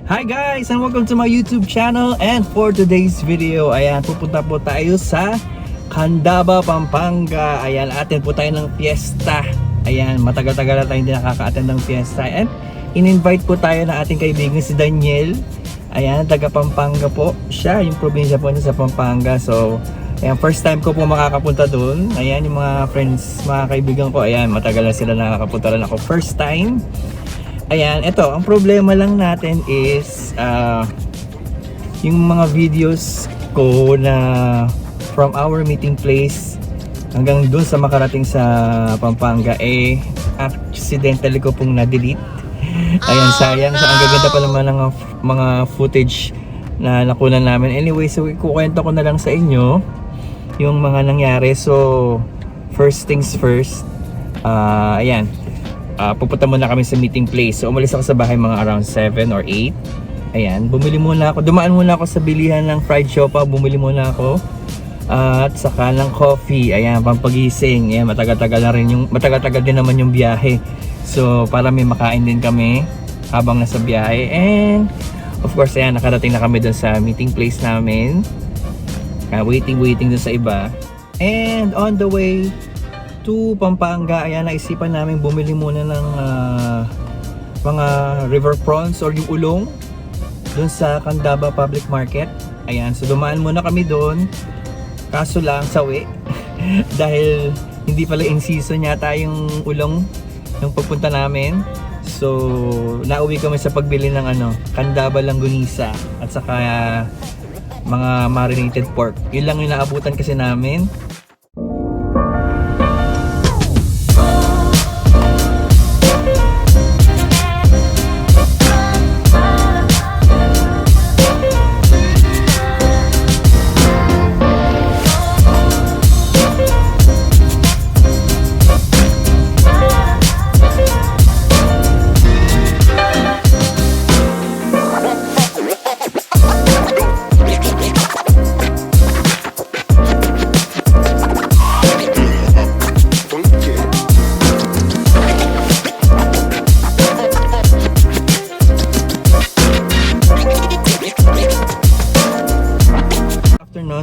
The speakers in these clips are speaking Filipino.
Hi guys, and welcome to my YouTube channel. And for today's video, ayan, pupunta po tayo sa Candaba, Pampanga. Ayan, atin po tayo ng fiesta. Ayan, matagal-tagal na tayo hindi nakaka-attend ng fiesta. And in-invite po tayo na ating kaibigan si Daniel. Ayan, taga Pampanga po. Siya, yung probinsya po niya sa Pampanga. So, ayan, first time ko po makakapunta doon. Ayan, yung mga friends, mga kaibigan ko. Ayan, matagal na sila nakakapunta rin ako. First time. Ayan, ito, ang problema lang natin is yung mga videos ko na from our meeting place hanggang dun sa makarating sa Pampanga, accidentally ko pong na-delete. Ayan, sayang. So, ang gaganda pa naman ng mga footage na nakunan namin. Anyway, so ikukwento ko na lang sa inyo yung mga nangyari. So, first things first, ayan, pupunta muna kami sa meeting place. So umalis ako sa bahay mga around 7 or 8. Ayan, bumili muna ako. Dumaan muna ako sa bilihan ng fried siopa. Bumili muna ako. At saka ng coffee. Ayan, pampagising. Ayan, matagal-tagal na rin yung, matagal-tagal din naman yung biyahe. So para may makain din kami habang nasa biyahe. And of course, ayan, nakarating na kami dun sa meeting place namin. Waiting dun sa iba. And on the way to Pampanga, ayan, naisipan namin bumili muna ng mga river prawns or yung ulong dun sa Candaba Public Market. Ayan, so dumaan muna kami doon, kaso lang sawi dahil hindi pala in season yata yung ulong ng pagpunta namin. So nauwi kami sa pagbili ng Candaba Langgonisa at saka mga marinated pork. Yun lang yung naabutan kasi namin.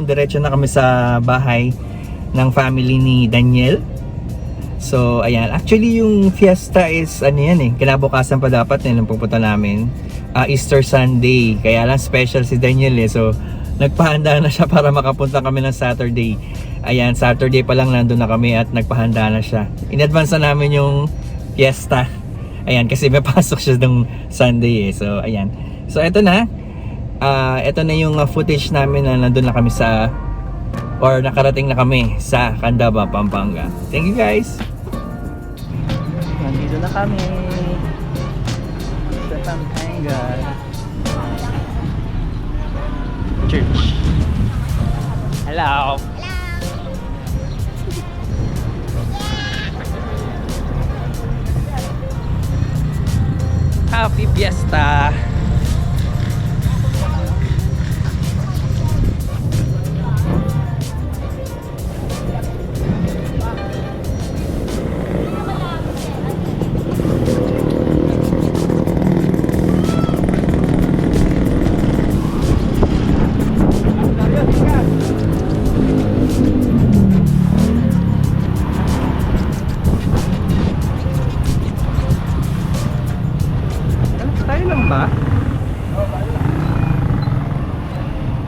Diretso na kami sa bahay ng family ni Daniel. So ayan, actually yung fiesta is kinabukasan pa dapat nung pupunta namin, Easter Sunday, kaya lang special si Daniel so nagpahanda na siya para makapunta kami ng Saturday. Ayan, Saturday pa lang nandun na kami at nagpahanda na siya. In advance na namin yung fiesta. Ayan, kasi may pasok siya ng Sunday so ayan, so eto na. Ito na yung footage namin na nandun na kami nakarating na kami sa Candaba, Pampanga. Thank you guys! Nandito na kami sa Pampanga Church. Hello! Happy Fiesta!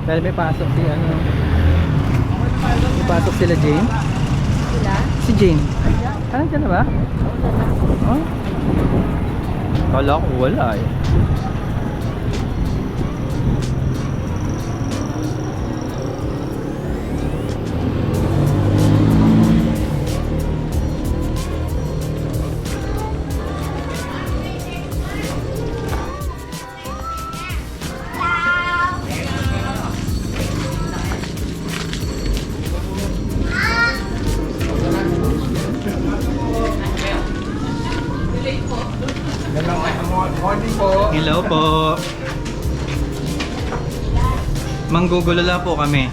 Dahil may pasok si may pasok sila Jane. Sila? Si Jane. Dyan na ba? Oh? Kala ko wala eh. Hello po. Manggugulo lang po kami.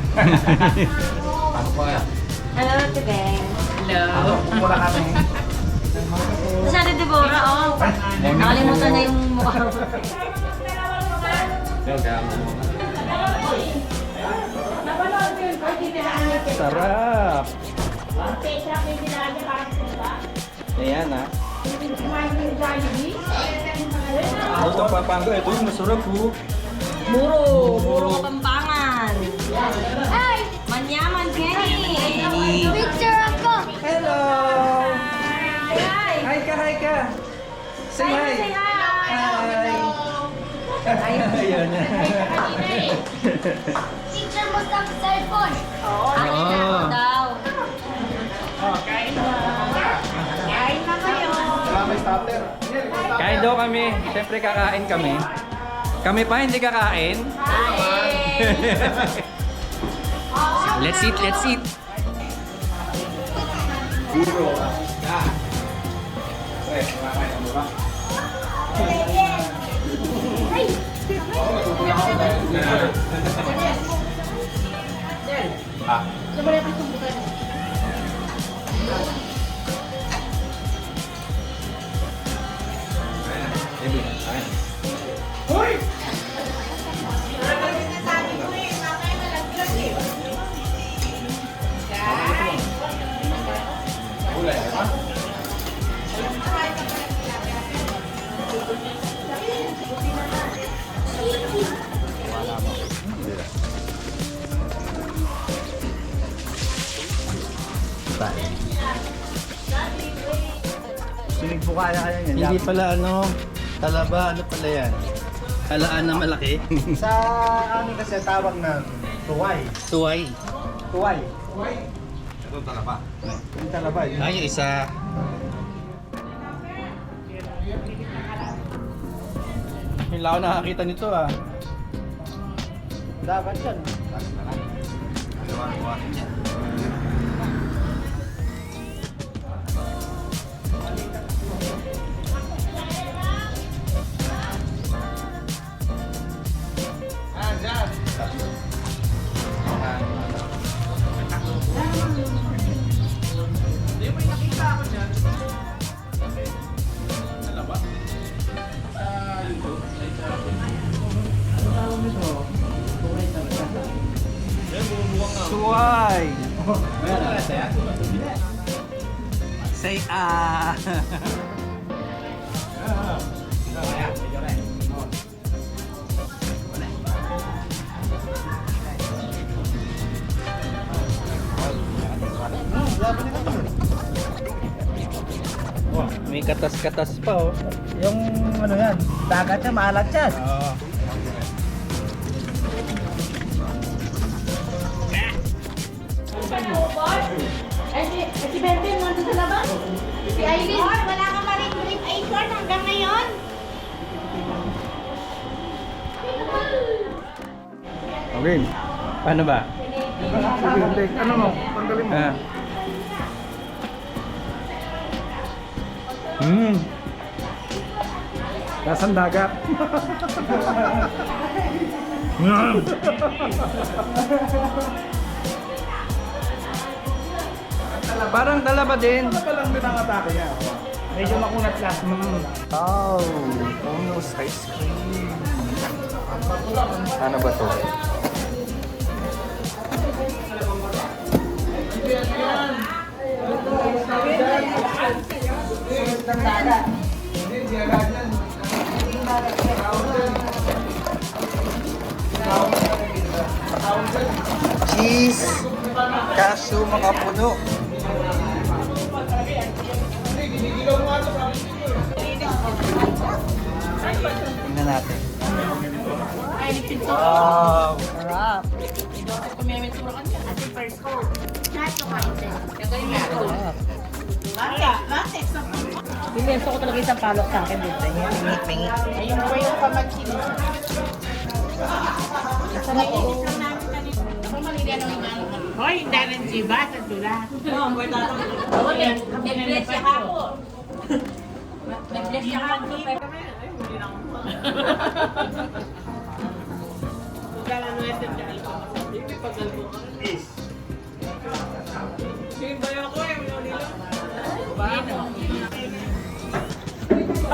Hello, Tibet. Hello. Mula kami. Sa Ate Deborah, oh. Nakalimutan na yung mukha. Sarap. Ayan ah. Ito Pampanga, ito yung masarap po. Muro Kapampangan. Manyaman, Kenny. Picture ako. Hello! Hi. Hi ka! Say hi! Say hi. Hi! Ayan na. Picture mo sa cellphone. Akin na ako daw. Kain daw kami. Siyempre kakain kami. Kami pa hindi kakain. Let's eat, let's eat. Sinig po kaya yan. Hindi pala ano, talaba, ano pala yan? Halaan na malaki. Sa amin kasi tawag ng tuway. Tuway. Tuway. Ito talaba. Yung talaba. Yun. Ay, yung isa. Hindi ako nakakita nito ah. Dapat yan. Tuway! Say ah! May katas-katas pa oh. Yung ano yan, dagat niya, maalat yan. Oo. Si Benten, nandun sa labas. Si Aileen. Wala ka pa rin grip A short hanggang ngayon. Okay. Paano ba? Ano mo? Tanggalin mo. Ah. Lasang dagat. Parang talaba din. Ano pa lang din ang atake niya? Medyo makunat lang. Oh, almost ice cream. Ano ba to? Cheese, cashew, mga puno. na natin. Ay, lipid to. Wow! Sarap. Kumimituro ka niya. At yung first coat. Lahat ko kain din. Gagawin mo ito. Latex na po. Pineso ko talaga isang palok sa akin dito. Pingit. Ayun po yung pamagkin. Hoy, dalan si Bata Dula. Nag-bless siya ako. Nag-bless siya ako.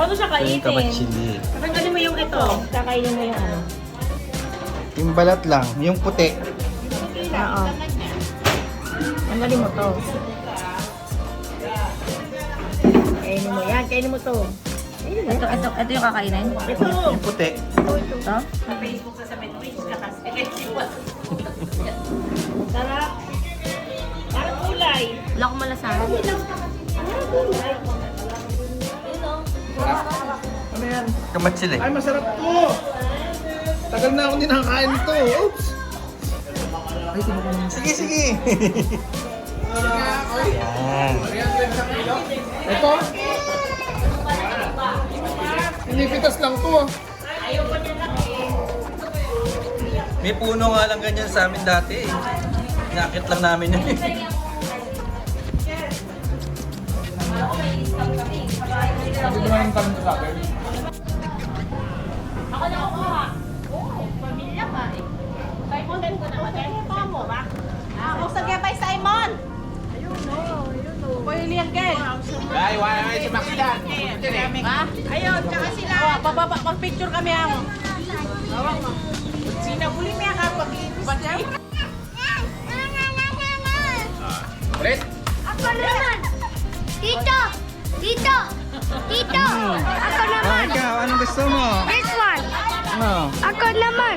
Ano siya Yung kabat kainin? chili. Tanggalin mo yung ito. Kakainin mo yung ano. Yung balat lang, yung puti. Oo. Tanggalin mo to. Kainin mo yan. Kainin mo to. Ito yung kakainin? Ito. Yung puti. Ito? Sa Facebook sa Twitch ka kasi. Sarap. Parang kulay. Wala akong malasahan. Ano yan? Kabat chili. Ay, masarap to! Tagal na ako din nakakain ito. Oops! Sige, sige. Yan. Ito? Pinipitas lang to ah. May puno nga lang ganyan sa amin dati. Nakit lang namin yun. Hindi mo naman tanong sa akin. Ako na kukuha. Oo, pamilya ka eh. Simon, ko na. Ano pa mo ba? Ako sa Gebay Simon. Ayun o. Boy Liang Gay. Ay, wala si Makilan. Ha? Ayun, tsaka sila. Mag-picture kami ang. Hawak mo. Sinabuli niya kapag i-ibasya. Ulit? Ako naman! Tito! Tito! Tito! Ako naman! Ikaw, anong gusto mo? This one! Ano? Ako naman!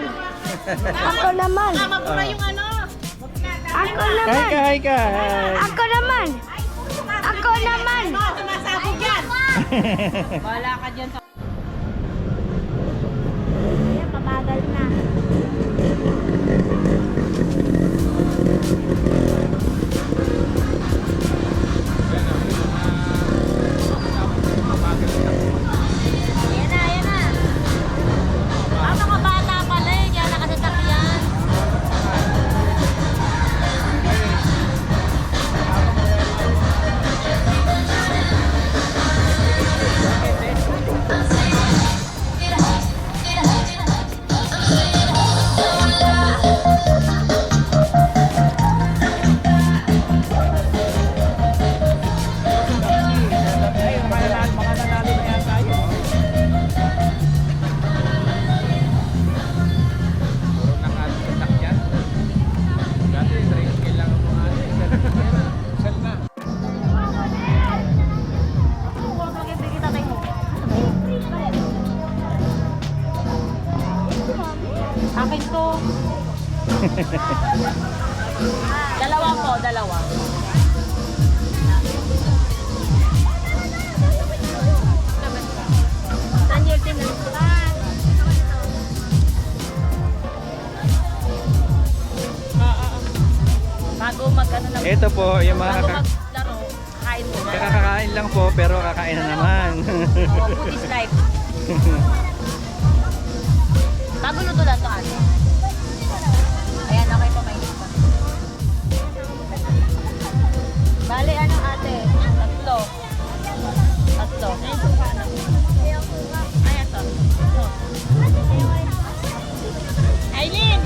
Ako naman! Tama mo na yung ano. Ako Hi naman! ka, hi ka. Ako naman! Ako naman! Sumasabog yan. Wala ka dyan sa... Ayan, mabagal na. Ayan na, ayan na. Mga bata pala eh, kaya nakasasakyan. Akin to. Dalawa po, dalawa. Daniel, tinanong. Bago mag-ano na. Ito po, yung mga Bago maglaro, kain mo na. kakakain lang po, pero kakain na naman. Oh, food is life. Bago luto lang to, ate. Ayan, okay pa, mainit pa. Bali, ano ate? Tatlo. Tatlo. Ayan to. Aileen!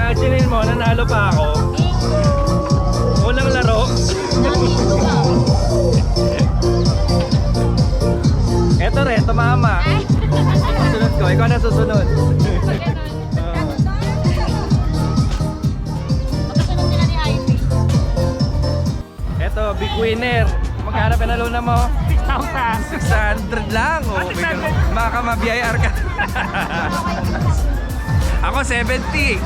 Imagine mo, nanalo pa ako. Unang laro. Eto rin, tumama. Susunod ko, ikaw na susunod. Magkasunod sila ni Ivy. Eto, big winner. Magkano pinaluna mo? 600 lang. Oh, baka ma-BIR ka. Ako 70.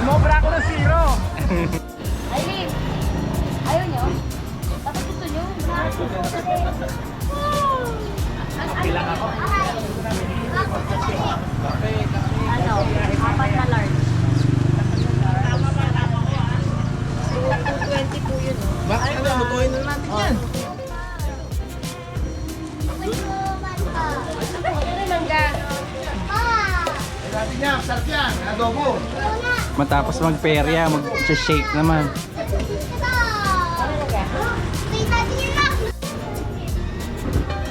Mobra ako ng 0. Aileen, ayaw niyo? Tapos gusto niyo? Bilang ako. Ano? Apat na large. 220 po yun. Bakit ano? Lutuin na natin yan. Sabi niya, sarap yan. Adobo. Matapos mag-perya, mag-shake naman.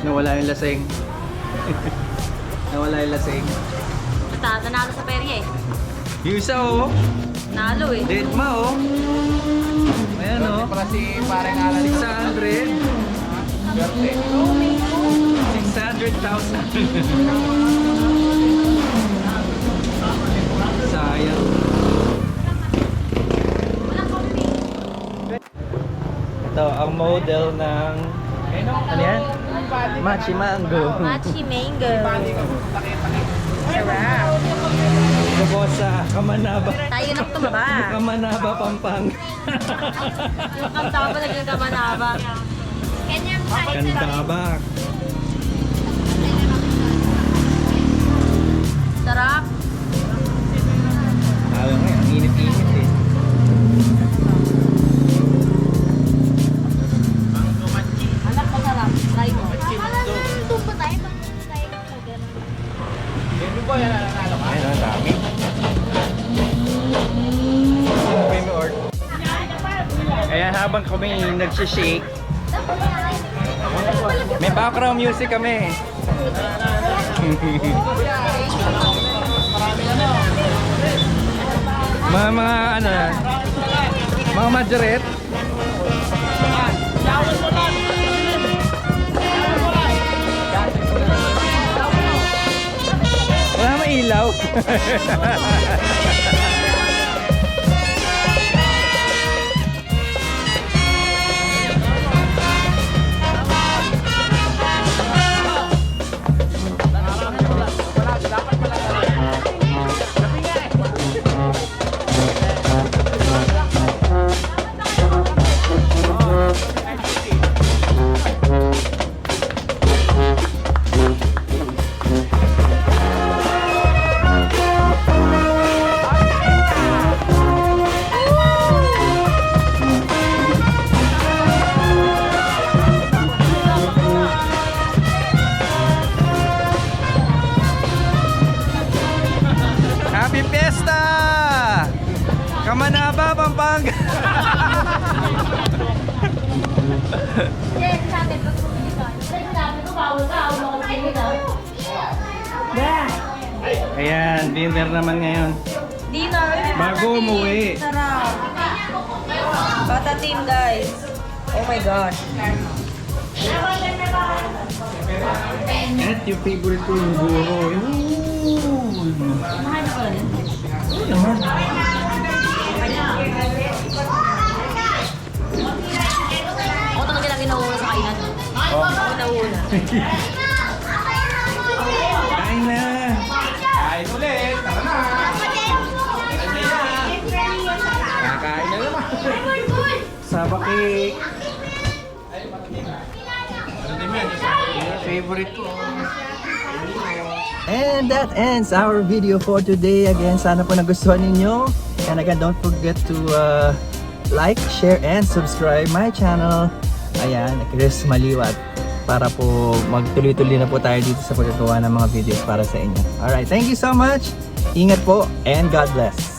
Nawala yung lasing. Nawala yung lasing. Nanalo sa perya eh. Yung isa oh. Nalo eh. Dead ma oh. Ayan oh. Para si parang alali. 600. 600,000. Sayang. Ito ang model ng ano yan? Machi Mango. Machi Mango. Ito po sa Kamanaba. Tayo na tumba. Kamanaba, Pampanga. Yung kamtaba naging kamanaba. Kandaba. Sarap. Alam mo ang init-init eh. Anak, masarap. Try mo. Ayun ang dami. Ayan, habang kami nagsishake, may background music kami. mga ano, mga majoret. Wala mailaw. Happy Fiesta! Kamanaba, Pampanga! Ayan, dinner naman ngayon. Dinner. Bago umuwi. Sarap. Bata team, guys. Oh my gosh. At yung favorite ko yung guro. Yun. Mahal na pala yun. Ano naman? Ako talaga lang ginauna sa kainan. Oh. Ako nauna. Kain na! Kain ulit. Tara na. Kakain na naman. Saba cake. Favorite ko. And that ends our video for today. Again, sana po nagustuhan ninyo. And again, don't forget to like, share, and subscribe my channel. Ayan, Chris Maliwat. Para po magtuloy-tuloy na po tayo dito sa pagkagawa ng mga videos para sa inyo. Alright, thank you so much. Ingat po and God bless.